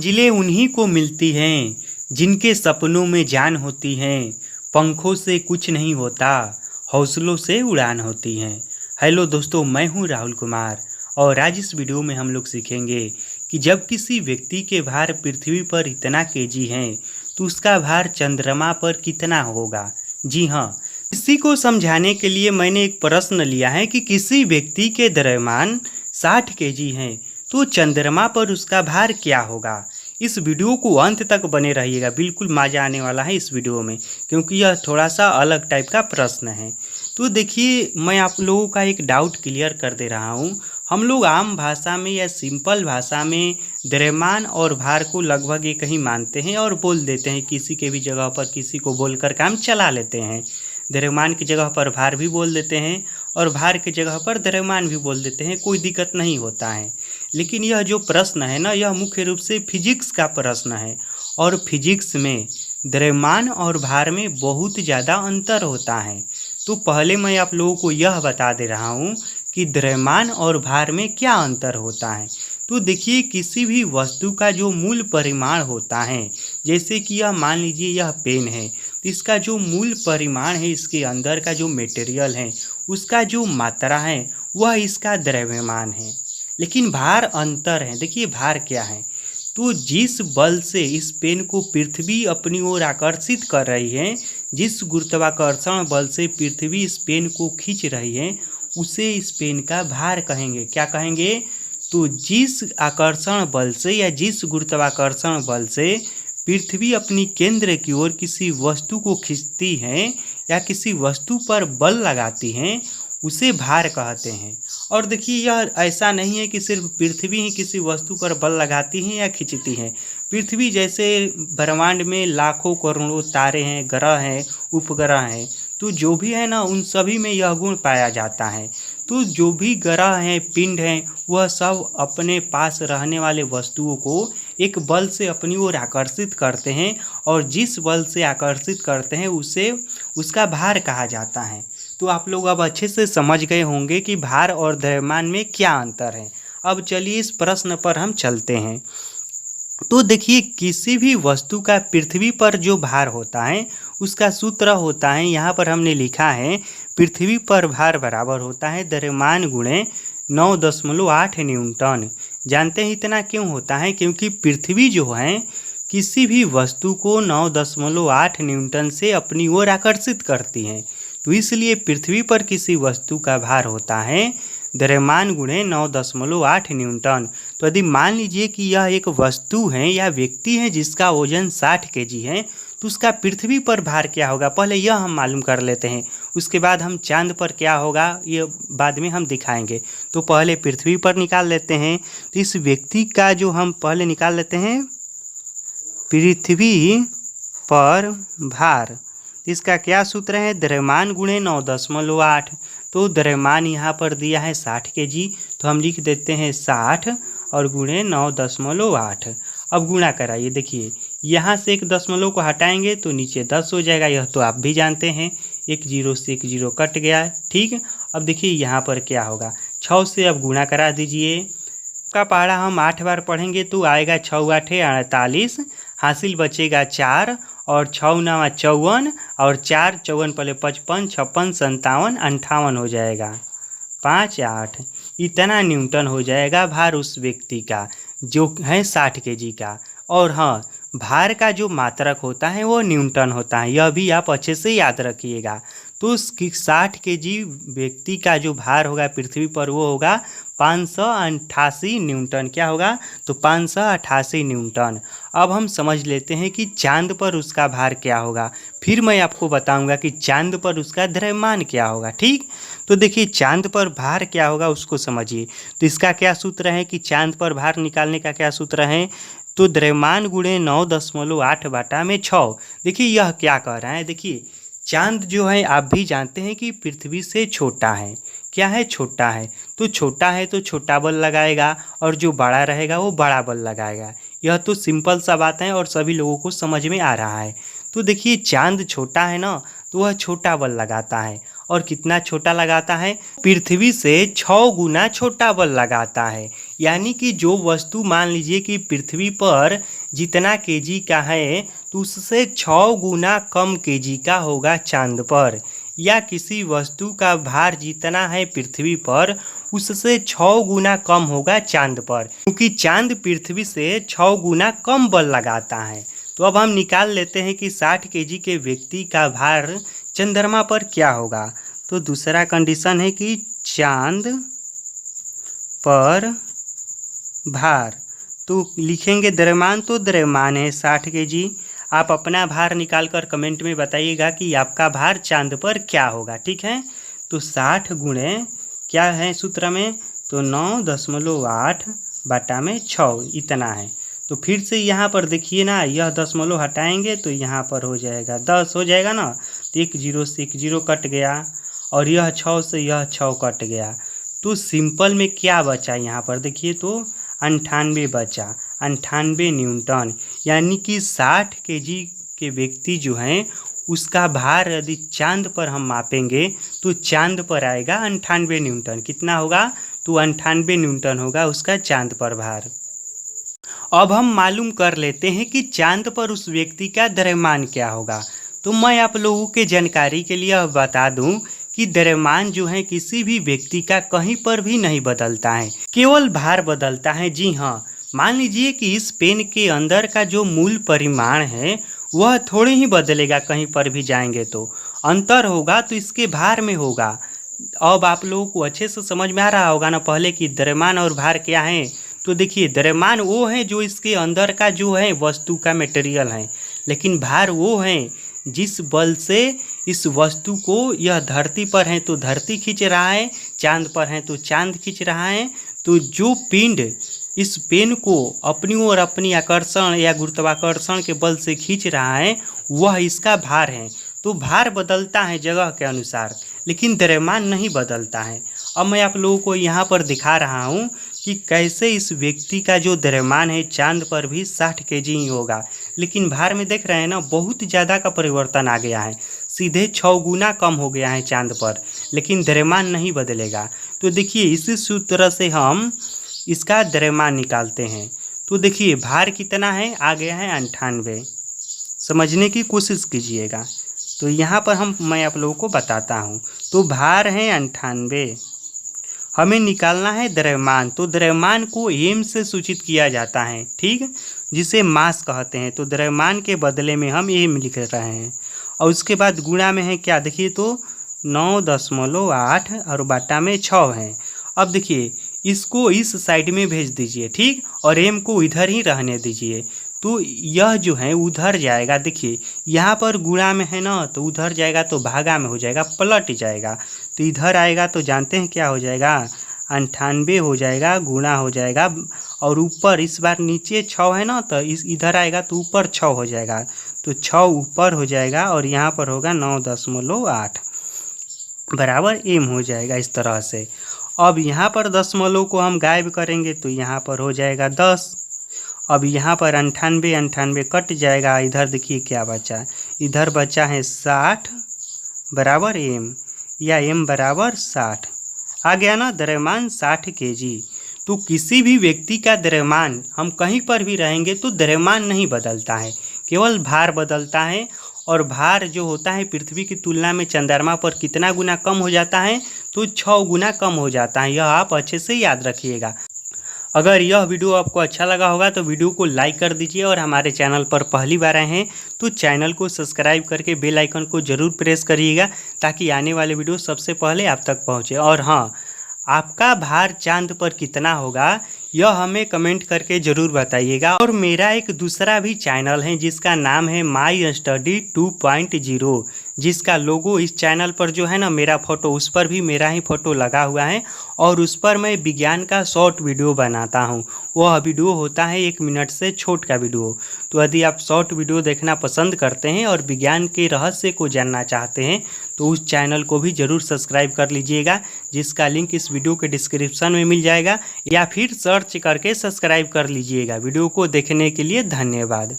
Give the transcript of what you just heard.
मंजिलें उन्हीं को मिलती हैं जिनके सपनों में जान होती हैं। पंखों से कुछ नहीं होता, हौसलों से उड़ान होती हैं। हेलो दोस्तों, मैं हूं राहुल कुमार और आज इस वीडियो में हम लोग सीखेंगे कि जब किसी व्यक्ति के भार पृथ्वी पर इतना केजी है तो उसका भार चंद्रमा पर कितना होगा। जी हाँ, इसी को समझाने के लिए मैंने एक प्रश्न लिया है कि किसी व्यक्ति के द्रव्यमान 60 केजी है तो चंद्रमा पर उसका भार क्या होगा। इस वीडियो को अंत तक बने रहिएगा, बिल्कुल मज़ा आने वाला है इस वीडियो में, क्योंकि यह थोड़ा सा अलग टाइप का प्रश्न है। तो देखिए, मैं आप लोगों का एक डाउट क्लियर कर दे रहा हूँ। हम लोग आम भाषा में या सिंपल भाषा में द्रव्यमान और भार को लगभग एक ही मानते हैं और बोल देते हैं, किसी के भी जगह पर किसी को बोलकर काम चला लेते हैं। द्रव्यमान की जगह पर भार भी बोल देते हैं और भार की जगह पर द्रव्यमान भी बोल देते हैं, कोई दिक्कत नहीं होता है। लेकिन यह जो प्रश्न है ना, यह मुख्य रूप से फिजिक्स का प्रश्न है और फिजिक्स में द्रव्यमान और भार में बहुत ज़्यादा अंतर होता है। तो पहले मैं आप लोगों को यह बता दे रहा हूँ कि द्रव्यमान और भार में क्या अंतर होता है। तो देखिए, किसी भी वस्तु का जो मूल परिमाण होता है, जैसे कि यह मान लीजिए यह पेन है, तो इसका जो मूल परिमाण है, इसके अंदर का जो मटेरियल है, उसका जो मात्रा है वह इसका द्रव्यमान है। लेकिन भार अंतर है। देखिए भार क्या है, तो जिस बल से इस पेन को पृथ्वी अपनी ओर आकर्षित कर रही है, जिस गुरुत्वाकर्षण बल से पृथ्वी इस पेन को खींच रही है, उसे इस पेन का भार कहेंगे। क्या कहेंगे? तो जिस आकर्षण बल से या जिस गुरुत्वाकर्षण बल से पृथ्वी अपनी केंद्र की ओर किसी वस्तु को खींचती है या किसी वस्तु पर बल लगाती है, उसे भार कहते हैं। और देखिए, यह ऐसा नहीं है कि सिर्फ पृथ्वी ही किसी वस्तु पर बल लगाती है या खींचती है। पृथ्वी जैसे ब्रह्मांड में लाखों करोड़ों तारे हैं, ग्रह हैं, उपग्रह हैं, तो जो भी है ना, उन सभी में यह गुण पाया जाता है। तो जो भी ग्रह हैं, पिंड हैं, वह सब अपने पास रहने वाले वस्तुओं को एक बल से अपनी ओर आकर्षित करते हैं और जिस बल से आकर्षित करते हैं उसे उसका भार कहा जाता है। तो आप लोग अब अच्छे से समझ गए होंगे कि भार और द्रव्यमान में क्या अंतर है। अब चलिए इस प्रश्न पर हम चलते हैं। तो देखिए, किसी भी वस्तु का पृथ्वी पर जो भार होता है उसका सूत्र होता है, यहाँ पर हमने लिखा है, पृथ्वी पर भार बराबर होता है द्रव्यमान गुणे 9.8 न्यूटन। जानते हैं इतना क्यों होता है? क्योंकि पृथ्वी जो है किसी भी वस्तु को 9.8 न्यूटन से अपनी ओर आकर्षित करती है, तो इसलिए पृथ्वी पर किसी वस्तु का भार होता है द्रव्यमान गुणे 9.8 न्यूटन। तो यदि मान लीजिए कि यह एक वस्तु है या व्यक्ति है जिसका वजन 60 केजी है, तो उसका पृथ्वी पर भार क्या होगा, पहले यह हम मालूम कर लेते हैं। उसके बाद हम चांद पर क्या होगा ये बाद में हम दिखाएंगे। तो पहले पृथ्वी पर निकाल लेते हैं। तो इस व्यक्ति का जो हम पहले निकाल लेते हैं पृथ्वी पर भार, इसका क्या सूत्र है? द्रव्यमान गुणे 9.8। तो द्रव्यमान यहाँ पर दिया है 60 केजी, तो हम लिख देते हैं 60 और गुणे 9.8। अब गुणा कराइए। देखिए, यहाँ से एक दशमलव को हटाएंगे तो नीचे 10 हो जाएगा, यह तो आप भी जानते हैं। एक जीरो से एक जीरो कट गया, ठीक। अब देखिए यहाँ पर क्या होगा, 6 से अब गुणा करा दीजिए। का पहाड़ा हम 8 बार पढ़ेंगे तो आएगा 6 8 48, हासिल बचेगा 4 और 6 9 54 और 4 54 पहले 55 56 57 58 हो जाएगा, 5 8। इतना न्यूटन हो जाएगा भार उस व्यक्ति का जो है 60 केजी का। और हाँ, भार का जो मात्रक होता है वो न्यूटन होता है, यह भी आप अच्छे से याद रखिएगा। तो 60 केजी व्यक्ति का जो भार होगा पृथ्वी पर वो होगा 588 न्यूटन। क्या होगा? तो 588 न्यूटन। अब हम समझ लेते हैं कि चांद पर उसका भार क्या होगा, फिर मैं आपको बताऊंगा कि चांद पर उसका द्रव्यमान क्या होगा, ठीक। तो देखिए, चांद पर भार क्या होगा उसको समझिए। तो इसका क्या सूत्र है कि चांद पर भार निकालने का क्या सूत्र है? तो द्रव्यमान गुणे 9.8 बटा में 6। देखिए यह क्या कह रहा है, देखिए चांद जो है आप भी जानते हैं कि पृथ्वी से छोटा है। क्या है? छोटा है। तो छोटा है तो छोटा बल लगाएगा और जो बड़ा रहेगा वो बड़ा बल लगाएगा। यह तो सिंपल सा बात है और सभी लोगों को समझ में आ रहा है। तो देखिए, चांद छोटा है ना, तो वह छोटा बल लगाता है। और कितना छोटा लगाता है? पृथ्वी से 6 गुना छोटा बल लगाता है। यानी कि जो वस्तु मान लीजिए कि पृथ्वी पर जितना केजी का है तो उससे 6 गुना कम केजी का होगा चांद पर, या किसी वस्तु का भार जितना है पृथ्वी पर उससे 6 गुना कम होगा चांद पर, क्योंकि चांद पृथ्वी से 6 गुना कम बल लगाता है। तो अब हम निकाल लेते हैं कि 60 केजी के व्यक्ति का भार चंद्रमा पर क्या होगा। तो दूसरा कंडीशन है कि चांद पर भार, तो लिखेंगे द्रव्यमान, तो द्रव्यमान है 60 केजी। आप अपना भार निकाल कर कमेंट में बताइएगा कि आपका भार चांद पर क्या होगा, ठीक है। तो 60 गुणे क्या है सूत्र में, तो 9.8 बटा में 6 इतना है। तो फिर से यहाँ पर देखिए ना, यह दशमलव हटाएंगे तो यहाँ पर हो जाएगा 10 हो जाएगा ना, तो 1 0 से 1 0 कट गया और यह 6 से यह 6 कट गया। तो सिंपल में क्या बचा यहाँ पर देखिए, तो 98 बचा, 98 न्यूटन। यानी कि 60 केजी के व्यक्ति जो हैं उसका भार यदि चांद पर हम मापेंगे तो चांद पर आएगा 98 न्यूटन। कितना होगा, तो 98 न्यूटन होगा उसका चांद पर भार। अब हम मालूम कर लेते हैं कि चांद पर उस व्यक्ति का द्रव्यमान क्या होगा। तो मैं आप लोगों के जानकारी के लिए बता दूं कि द्रव्यमान जो है किसी भी व्यक्ति का कहीं पर भी नहीं बदलता है, केवल भार बदलता है। जी हाँ, मान लीजिए कि इस पेन के अंदर का जो मूल परिमाण है वह थोड़े ही बदलेगा, कहीं पर भी जाएंगे तो अंतर होगा तो इसके भार में होगा। अब आप लोगों को अच्छे से समझ में आ रहा होगा ना पहले कि द्रव्यमान और भार क्या है। तो देखिए, द्रव्यमान वो है जो इसके अंदर का जो है वस्तु का मटेरियल है, लेकिन भार वो है जिस बल से इस वस्तु को, यह धरती पर है तो धरती खींच रहा है, चांद पर है तो चांद खींच रहा है। तो जो पिंड इस पेन को अपनी ओर अपनी आकर्षण या गुरुत्वाकर्षण के बल से खींच रहा है वह इसका भार है। तो भार बदलता है जगह के अनुसार, लेकिन द्रव्यमान नहीं बदलता है। अब मैं आप लोगों को यहाँ पर दिखा रहा हूँ कि कैसे इस व्यक्ति का जो द्रव्यमान है चांद पर भी 60 केजी ही होगा, लेकिन भार में देख रहे हैं ना बहुत ज़्यादा का परिवर्तन आ गया है, सीधे 6 गुना कम हो गया है चांद पर, लेकिन द्रव्यमान नहीं बदलेगा। तो देखिए, इसी सूत्र से हम इसका द्रव्यमान निकालते हैं। तो देखिए भार कितना है, आ गया है 98। समझने की कोशिश कीजिएगा। तो यहाँ पर मैं आप लोगों को बताता हूँ। तो भार है 98, हमें निकालना है द्रव्यमान। तो द्रव्यमान को एम से सूचित किया जाता है, ठीक, जिसे मास कहते हैं। तो द्रव्यमान के बदले में हम एम लिख रहे हैं और उसके बाद गुणा में है क्या, देखिए तो 9.8 और बटा में 6 है। अब देखिए इसको इस साइड में भेज दीजिए, ठीक, और एम को इधर ही रहने दीजिए। तो यह जो है उधर जाएगा, देखिए यहाँ पर गुणा में है ना, तो उधर जाएगा तो भागा में हो जाएगा, पलट जाएगा। तो इधर आएगा तो जानते हैं क्या हो जाएगा, 98 हो जाएगा, गुणा हो जाएगा और ऊपर इस बार नीचे 6 है ना, तो इधर आएगा तो ऊपर 6 हो जाएगा। तो 6 ऊपर हो जाएगा और यहाँ पर होगा 9.8 बराबर एम हो जाएगा इस तरह से। अब यहाँ पर दशमलव को हम गायब करेंगे तो यहाँ पर हो जाएगा 10। अब यहाँ पर 98 कट जाएगा, इधर देखिए क्या बचा, इधर बचा है 60 बराबर एम, या एम बराबर 60 आ गया ना, द्रव्यमान 60 केजी। तो किसी भी व्यक्ति का द्रव्यमान हम कहीं पर भी रहेंगे तो द्रव्यमान नहीं बदलता है, केवल भार बदलता है। और भार जो होता है पृथ्वी की तुलना में चंद्रमा पर कितना गुना कम हो जाता है, तो 6 गुना कम हो जाता है। यह आप अच्छे से याद रखिएगा। अगर यह वीडियो आपको अच्छा लगा होगा तो वीडियो को लाइक कर दीजिए और हमारे चैनल पर पहली बार आए हैं तो चैनल को सब्सक्राइब करके बेल आइकन को ज़रूर प्रेस करिएगा, ताकि आने वाले वीडियो सबसे पहले आप तक पहुंचे। और हाँ, आपका भार चांद पर कितना होगा यह हमें कमेंट करके ज़रूर बताइएगा। और मेरा एक दूसरा भी चैनल है जिसका नाम है माई स्टडी 2.0, जिसका लोगो इस चैनल पर जो है ना मेरा फ़ोटो, उस पर भी मेरा ही फ़ोटो लगा हुआ है और उस पर मैं विज्ञान का शॉर्ट वीडियो बनाता हूँ। वह वीडियो होता है 1 मिनट से छोट का वीडियो। तो यदि आप शॉर्ट वीडियो देखना पसंद करते हैं और विज्ञान के रहस्य को जानना चाहते हैं तो उस चैनल को भी ज़रूर सब्सक्राइब कर लीजिएगा, जिसका लिंक इस वीडियो के डिस्क्रिप्शन में मिल जाएगा, या फिर सर्च करके सब्सक्राइब कर लीजिएगा। वीडियो को देखने के लिए धन्यवाद।